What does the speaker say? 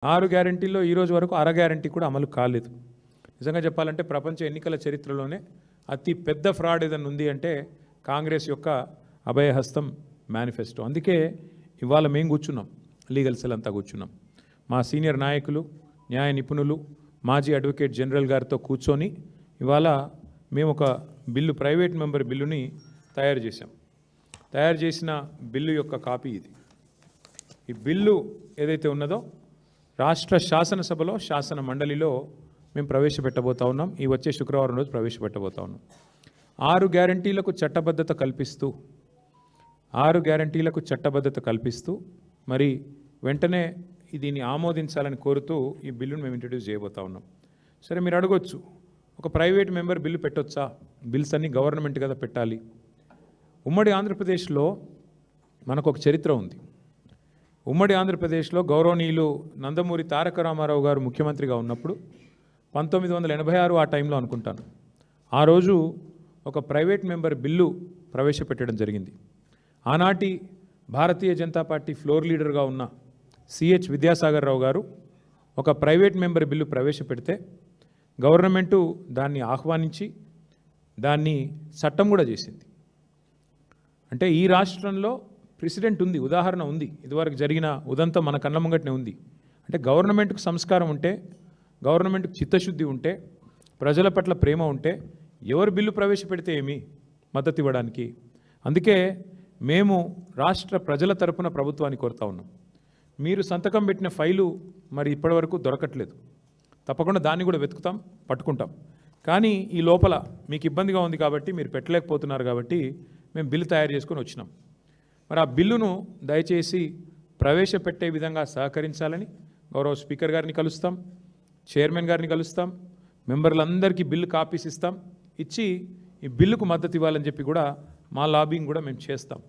6 గ్యారంటీల్లో ఈ రోజు వరకు అర గ్యారంటీ కూడా అమలు కాలేదు. నిజంగా చెప్పాలంటే ప్రపంచ ఎన్నికల చరిత్రలోనే అతి పెద్ద ఫ్రాడ్ ఏదైనా ఉంది అంటే కాంగ్రెస్ యొక్క అభయహస్తం మేనిఫెస్టో. అందుకే ఇవాళ మేము కూర్చున్నాం, లీగల్ సెల్ అంతా కూర్చున్నాం. మా సీనియర్ నాయకులు, న్యాయ నిపుణులు, మాజీ అడ్వకేట్ జనరల్ గారితో కూర్చొని ఇవాళ మేము ఒక బిల్లు, ప్రైవేట్ మెంబర్ బిల్లుని తయారు చేశాం. తయారు చేసిన బిల్లు యొక్క కాపీ ఇది. ఈ బిల్లు ఏదైతే ఉన్నదో రాష్ట్ర శాసనసభలో, శాసన మండలిలో మేము ప్రవేశపెట్టబోతా ఉన్నాం. ఈ వచ్చే శుక్రవారం రోజు ప్రవేశపెట్టబోతా ఉన్నాం. 6 గ్యారంటీలకు చట్టబద్ధత కల్పిస్తూ మరి వెంటనే దీన్ని ఆమోదించాలని కోరుతూ ఈ బిల్లును మేము ఇంట్రడ్యూస్ చేయబోతా ఉన్నాం. సరే, మీరు అడగొచ్చు, ఒక ప్రైవేట్ మెంబర్ బిల్లు పెట్టొచ్చా? బిల్స్ అన్నీ గవర్నమెంట్ కదా పెట్టాలి. ఉమ్మడి ఆంధ్రప్రదేశ్లో మనకు ఒక చరిత్ర ఉంది. ఉమ్మడి ఆంధ్రప్రదేశ్లో గౌరవనీయులు నందమూరి తారక రామారావు గారు ముఖ్యమంత్రిగా ఉన్నప్పుడు 1986 ఆ టైంలో అనుకుంటాను, ఆ రోజు ఒక ప్రైవేట్ మెంబర్ బిల్లు ప్రవేశపెట్టడం జరిగింది. ఆనాటి భారతీయ జనతా పార్టీ ఫ్లోర్ లీడర్గా ఉన్న సిహెచ్ విద్యాసాగర్ రావు గారు ఒక ప్రైవేట్ మెంబర్ బిల్లు ప్రవేశపెడితే గవర్నమెంటు దాన్ని ఆహ్వానించి దాన్ని చట్టం కూడా చేసింది. అంటే ఈ రాష్ట్రంలో ప్రెసిడెంట్ ఉంది, ఉదాహరణ ఉంది. ఇదివరకు జరిగిన ఉదంతం మన కళ్ళ ముంగటనే ఉంది. అంటే గవర్నమెంట్కు సంస్కారం ఉంటే, గవర్నమెంట్కు చిత్తశుద్ధి ఉంటే, ప్రజల పట్ల ప్రేమ ఉంటే ఎవరు బిల్లు ప్రవేశపెడితే ఏమి మద్దతు ఇవ్వడానికి. అందుకే మేము రాష్ట్ర ప్రజల తరపున ప్రభుత్వాన్ని కోరుతా ఉన్నాం. మీరు సంతకం పెట్టిన ఫైలు మరి ఇప్పటివరకు దొరకట్లేదు. తప్పకుండా దాన్ని కూడా వెతుకుతాం, పట్టుకుంటాం. కానీ ఈ లోపల మీకు ఇబ్బందిగా ఉంది కాబట్టి, మీరు పెట్టలేకపోతున్నారు కాబట్టి మేము బిల్లు తయారు చేసుకొని వచ్చినాం. మరి ఆ బిల్లును దయచేసి ప్రవేశపెట్టే విధంగా సహకరించాలని గౌరవ స్పీకర్ గారిని కలుస్తాం, చైర్మన్ గారిని కలుస్తాం, మెంబర్లందరికీ బిల్లు కాపీస్ ఇస్తాం. ఇచ్చి ఈ బిల్లుకు మద్దతు ఇవ్వాలని చెప్పి కూడా మా లాబింగ్ కూడా మేము చేస్తాం.